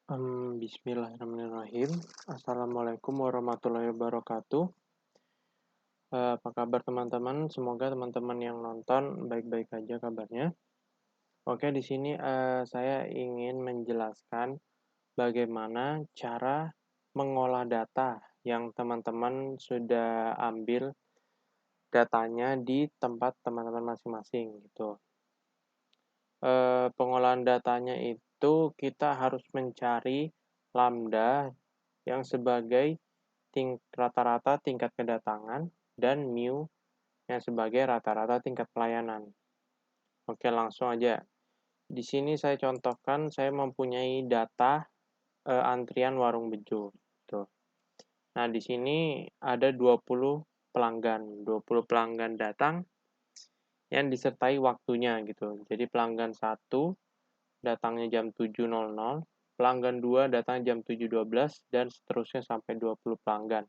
Bismillahirrahmanirrahim. Assalamualaikum warahmatullahi wabarakatuh. Apa kabar teman-teman? Semoga teman-teman yang nonton baik-baik aja kabarnya. Oke, di sini saya ingin menjelaskan bagaimana cara mengolah data yang teman-teman sudah ambil datanya di tempat teman-teman masing-masing gitu. Pengolahan datanya itu kita harus mencari lambda yang sebagai rata-rata tingkat kedatangan dan mu yang sebagai rata-rata tingkat pelayanan. Oke, langsung aja. Di sini saya contohkan saya mempunyai data antrian warung bejo. Tuh. Nah, di sini ada 20 pelanggan. 20 pelanggan datang yang disertai waktunya gitu. Jadi pelanggan 1 datangnya jam 7.00, pelanggan 2 datang jam 7.12, dan seterusnya sampai 20 pelanggan.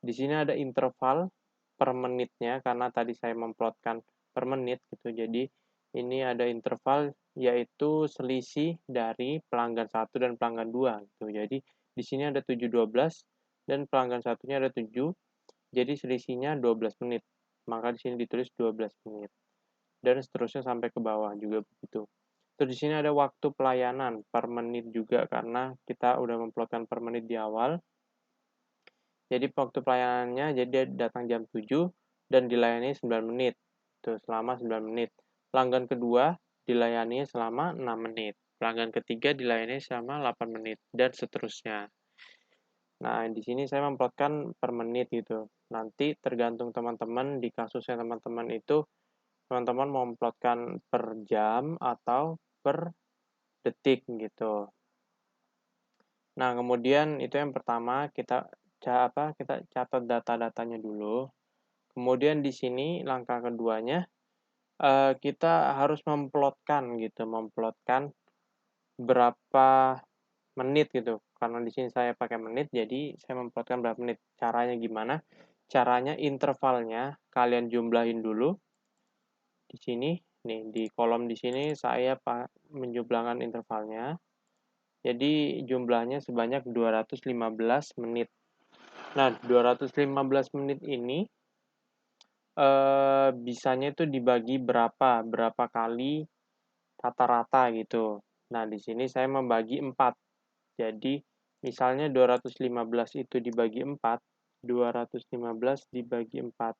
Di sini ada interval per menitnya, karena tadi saya memplotkan per menit gitu. Jadi ini ada interval yaitu selisih dari pelanggan 1 dan pelanggan 2 gitu. Jadi di sini ada 7.12 dan pelanggan satunya ada 7. Jadi selisihnya 12 menit. Maka di sini ditulis 12 menit. Dan seterusnya sampai ke bawah juga begitu. Terus di sini ada waktu pelayanan per menit juga karena kita udah memplotkan per menit di awal. Jadi waktu pelayanannya jadi dia datang jam 7 dan dilayani 9 menit. Itu selama 9 menit. Pelanggan kedua dilayani selama 6 menit. Pelanggan ketiga dilayani selama 8 menit dan seterusnya. Nah, di sini saya memplotkan per menit gitu. Nanti tergantung teman-teman di kasusnya teman-teman itu teman-teman mau memplotkan per jam atau per detik gitu. Nah, kemudian itu yang pertama kita catat data-datanya dulu. Kemudian di sini langkah keduanya kita harus memplotkan gitu, memplotkan berapa menit gitu. Karena di sini saya pakai menit, jadi saya memplotkan berapa menit. Caranya gimana? Caranya intervalnya kalian jumlahin dulu. Di sini, nih di kolom di sini saya menjumlahkan intervalnya. Jadi jumlahnya sebanyak 215 menit. Nah, 215 menit ini bisanya itu dibagi berapa kali rata-rata gitu. Nah, di sini saya membagi 4. Jadi, misalnya 215 itu dibagi 4, 215 dibagi 4.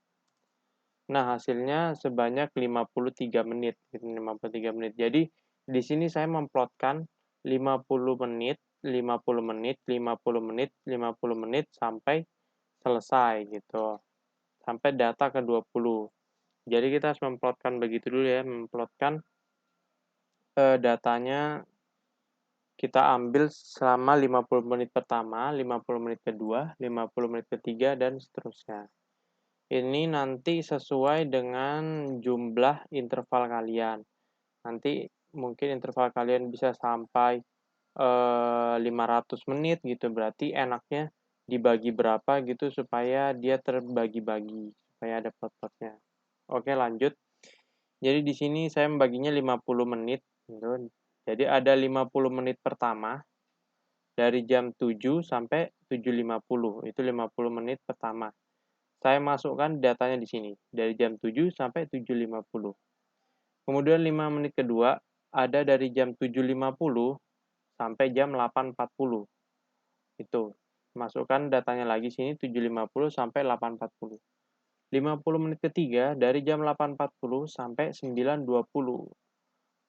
Nah, hasilnya sebanyak 53 menit. 53 menit. Jadi, di sini saya memplotkan 50 menit, 50 menit, 50 menit, 50 menit sampai selesai gitu. Sampai data ke-20. Jadi kita harus memplotkan begitu dulu ya, memplotkan datanya kita ambil selama 50 menit pertama, 50 menit kedua, 50 menit ketiga, dan seterusnya. Ini nanti sesuai dengan jumlah interval kalian. Nanti mungkin interval kalian bisa sampai 500 menit gitu, berarti enaknya dibagi berapa gitu supaya dia terbagi-bagi, supaya ada plot-plotnya. Oke, lanjut. Jadi di sini saya membaginya 50 menit gitu. Jadi ada 50 menit pertama dari jam 7 sampai 7.50. Itu 50 menit pertama. Saya masukkan datanya di sini dari jam 7 sampai 7.50. Kemudian 5 menit kedua ada dari jam 7.50 sampai jam 8.40. Itu. Masukkan datanya lagi sini 7.50 sampai 8.40. 50 menit ketiga dari jam 8.40 sampai 9.20.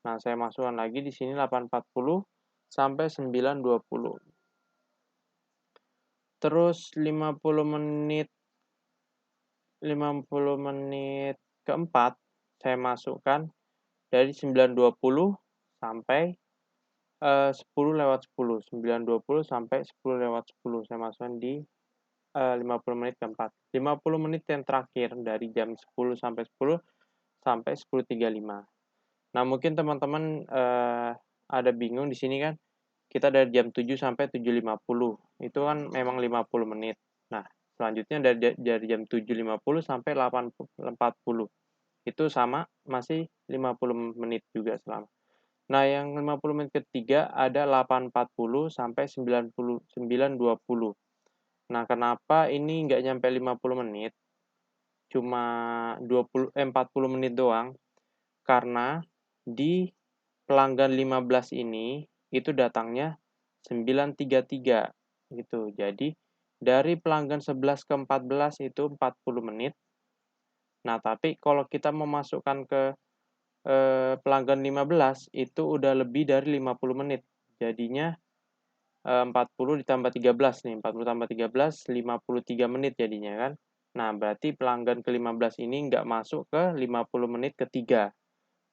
Nah, saya masukkan lagi di sini 8.40 sampai 9.20. Terus 50 menit keempat saya masukkan dari 9.20 sampai 10:10. 9.20 sampai 10:10 saya masukkan di 50 menit keempat. 50 menit yang terakhir dari jam 10 sampai 10 sampai 10.35. Nah, mungkin teman-teman ada bingung di sini kan, kita dari jam 7 sampai 7.50, itu kan memang 50 menit. Nah, selanjutnya dari jam 7.50 sampai 8.40, itu sama, masih 50 menit juga selama. Nah, yang 50 menit ketiga ada 8.40 sampai 9.20. Nah, kenapa ini nggak nyampe 50 menit, cuma 40 menit doang? Karena di pelanggan 15 ini, itu datangnya 9.33 gitu. Jadi, dari pelanggan 11 ke 14 itu 40 menit. Nah, tapi kalau kita memasukkan ke pelanggan 15 itu udah lebih dari 50 menit. Jadinya 40 ditambah 13 nih, 40 tambah 13, 53 menit jadinya kan. Nah, berarti pelanggan ke-15 ini nggak masuk ke 50 menit ketiga.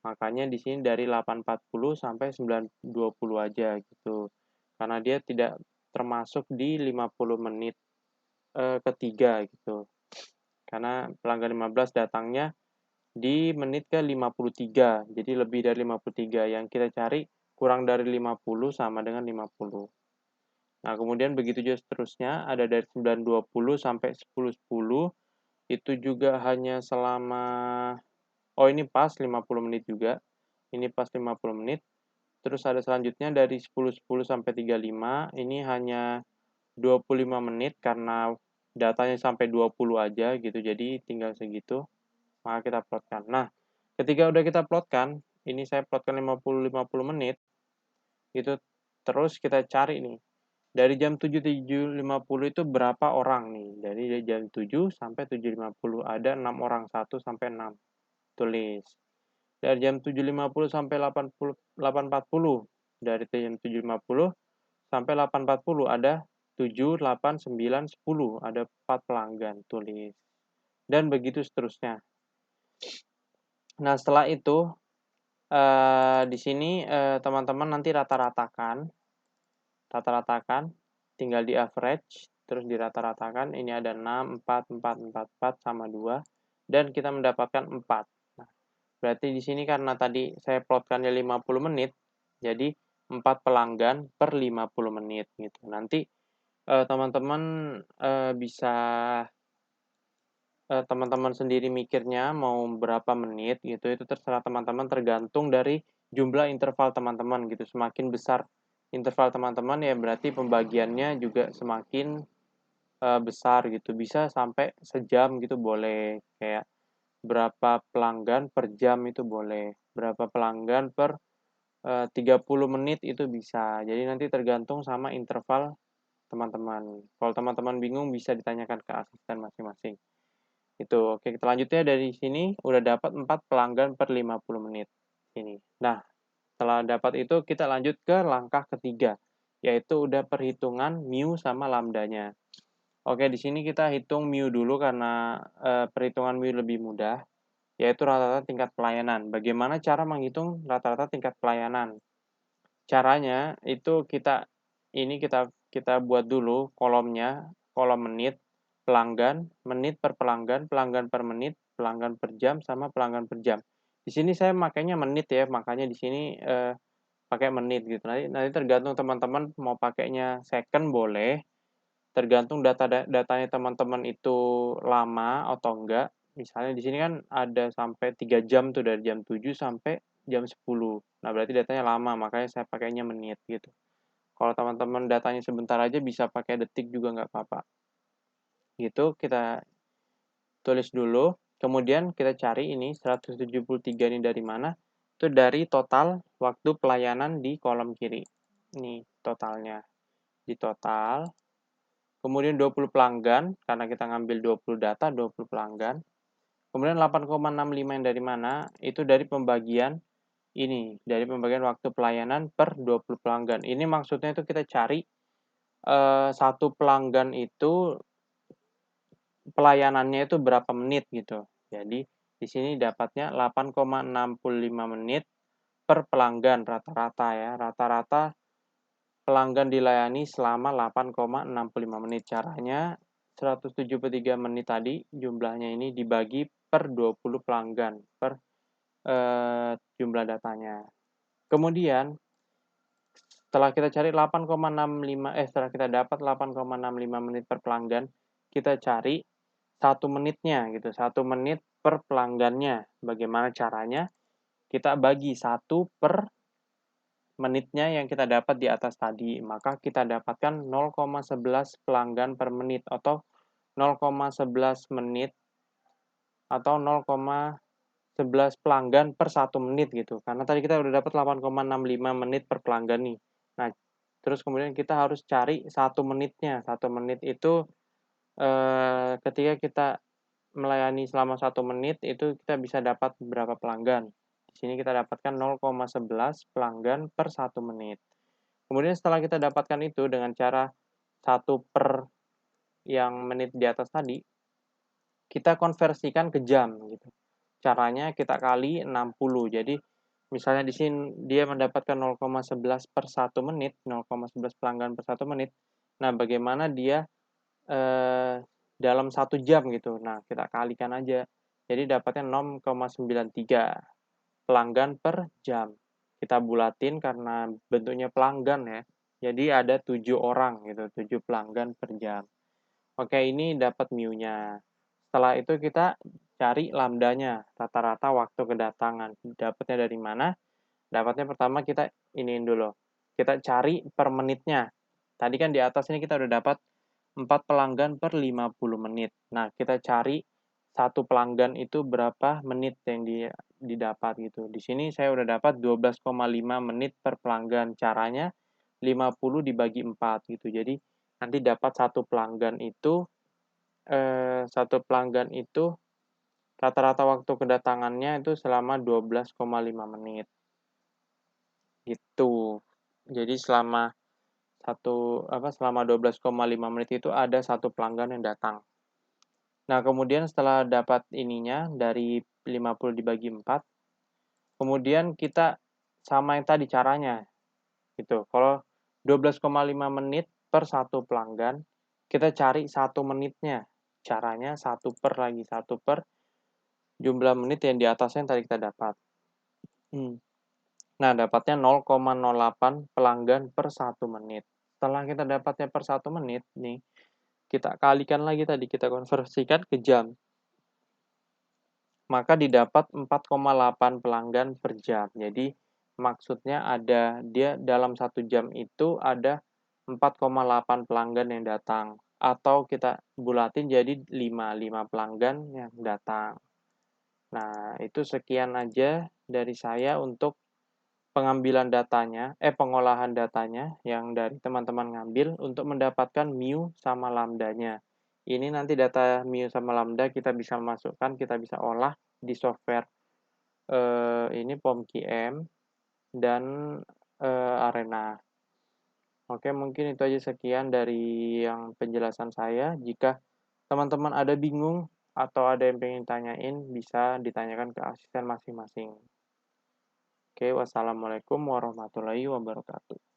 Makanya di sini dari 8.40 sampai 9.20 aja gitu. Karena dia tidak termasuk di 50 menit ketiga gitu. Karena pelanggan 15 datangnya di menit ke-53, jadi lebih dari 53. Yang kita cari kurang dari 50 sama dengan 50. Nah, kemudian begitu juga seterusnya, ada dari 9.20 sampai 10.10, itu juga hanya selama, oh ini pas 50 menit juga, ini pas 50 menit. Terus ada selanjutnya dari 10.10 sampai 35, ini hanya 25 menit karena datanya sampai 20 aja gitu, jadi tinggal segitu, maka kita plotkan. Nah, ketika udah kita plotkan, ini saya plotkan 50 menit, itu terus kita cari nih, dari jam 7.50 itu berapa orang nih? Dari jam 7 sampai 7.50 ada 6 orang, 1 sampai 6. Tulis. Dari jam 7.50 sampai 8.40. Dari jam 7.50 sampai 8.40 ada 7, 8, 9, 10. Ada 4 pelanggan. Tulis. Dan begitu seterusnya. Nah, setelah itu di sini teman-teman nanti rata-ratakan, tinggal di average, terus dirata-ratakan, ini ada 6, 4, 4, 4, 4, sama 2, dan kita mendapatkan 4. Nah, berarti di sini karena tadi saya plotkannya 50 menit, jadi 4 pelanggan per 50 menit gitu. Nanti teman-teman bisa teman-teman sendiri mikirnya mau berapa menit gitu, itu terserah teman-teman, tergantung dari jumlah interval teman-teman gitu. Semakin besar interval teman-teman ya berarti pembagiannya juga semakin besar gitu. Bisa sampai sejam gitu boleh, kayak berapa pelanggan per jam itu boleh, berapa pelanggan per 30 menit itu bisa. Jadi nanti tergantung sama interval teman-teman. Kalau teman-teman bingung bisa ditanyakan ke asisten masing-masing. Itu. Oke, kita lanjut ya, dari sini udah dapat 4 pelanggan per 50 menit. Ini. Nah, setelah dapat itu kita lanjut ke langkah ketiga, yaitu udah perhitungan mu sama lambdanya. Oke, di sini kita hitung mu dulu karena perhitungan mu lebih mudah, yaitu rata-rata tingkat pelayanan. Bagaimana cara menghitung rata-rata tingkat pelayanan? Caranya itu kita buat dulu kolomnya, kolom menit, pelanggan, menit per pelanggan, pelanggan per menit, pelanggan per jam, sama pelanggan per jam. Di sini saya makainya menit ya, makanya di sini pakai menit gitu. Nanti tergantung teman-teman mau pakainya second boleh, tergantung datanya teman-teman itu lama atau enggak. Misalnya di sini kan ada sampai 3 jam tuh, dari jam 7 sampai jam 10. Nah, berarti datanya lama, makanya saya pakainya menit gitu. Kalau teman-teman datanya sebentar aja bisa pakai detik juga nggak apa-apa. Gitu, kita tulis dulu. Kemudian kita cari ini 173 ini dari mana? Itu dari total waktu pelayanan di kolom kiri. Ini totalnya. Di total. Kemudian 20 pelanggan, karena kita ngambil 20 data, 20 pelanggan. Kemudian 8,65 yang dari mana? Itu dari pembagian ini, dari pembagian waktu pelayanan per 20 pelanggan. Ini maksudnya itu kita cari satu pelanggan itu pelayanannya itu berapa menit gitu. Jadi di sini dapatnya 8,65 menit per pelanggan rata-rata ya. Rata-rata pelanggan dilayani selama 8,65 menit. Caranya 173 menit tadi jumlahnya ini dibagi per 20 pelanggan per jumlah datanya. Kemudian setelah kita cari 8,65 setelah kita dapat 8,65 menit per pelanggan, kita cari 1 menitnya gitu, 1 menit per pelanggannya. Bagaimana caranya? Kita bagi 1 per menitnya yang kita dapat di atas tadi, maka kita dapatkan 0,11 pelanggan per menit atau 0,11 menit atau 0,11 pelanggan per 1 menit gitu. Karena tadi kita udah dapat 8,65 menit per pelanggan nih. Nah, terus kemudian kita harus cari 1 menitnya. 1 menit itu ketika kita melayani selama 1 menit itu kita bisa dapat berapa pelanggan. Di sini kita dapatkan 0,11 pelanggan per 1 menit. Kemudian setelah kita dapatkan itu dengan cara 1 per yang menit di atas tadi, kita konversikan ke jam gitu. Caranya kita kali 60. Jadi misalnya di sini dia mendapatkan 0,11 per 1 menit, 0,11 pelanggan per 1 menit. Nah, bagaimana dia dalam 1 jam gitu. Nah, kita kalikan aja. Jadi dapatnya 0,93 pelanggan per jam. Kita bulatin karena bentuknya pelanggan ya. Jadi ada 7 orang gitu, 7 pelanggan per jam. Oke, ini dapat mu-nya. Setelah itu kita cari lambdanya, rata-rata waktu kedatangan. Dapatnya dari mana? Dapatnya pertama kita iniin dulu. Kita cari per menitnya. Tadi kan di atas ini kita udah dapat 4 pelanggan per 50 menit. Nah, kita cari satu pelanggan itu berapa menit yang didapat gitu. Di sini saya udah dapat 12,5 menit per pelanggan. Caranya 50 dibagi 4 gitu. Jadi nanti dapat satu pelanggan itu rata-rata waktu kedatangannya itu selama 12,5 menit. Gitu. Jadi selama 12,5 menit itu ada satu pelanggan yang datang. Nah, kemudian setelah dapat ininya dari 50 dibagi 4, kemudian kita sama yang tadi caranya gitu. Kalau 12,5 menit per satu pelanggan, kita cari 1 menitnya. Caranya 1 per lagi 1 per jumlah menit yang di atasnya yang tadi kita dapat. Nah, dapatnya 0,08 pelanggan per 1 menit. Setelah kita dapatnya per 1 menit nih, kita kalikan lagi tadi, kita konversikan ke jam. Maka didapat 4,8 pelanggan per jam. Jadi maksudnya dia dalam 1 jam itu ada 4,8 pelanggan yang datang. Atau kita bulatin jadi 5 pelanggan yang datang. Nah, itu sekian aja dari saya untuk pengolahan datanya yang dari teman-teman ngambil untuk mendapatkan mu sama lambdanya. Ini nanti data mu sama lambda kita bisa masukkan, kita bisa olah di software ini POMQM dan Arena. Oke, mungkin itu aja sekian dari yang penjelasan saya. Jika teman-teman ada bingung atau ada yang pengen tanyain, bisa ditanyakan ke asisten masing-masing. Oke, wassalamualaikum warahmatullahi wabarakatuh.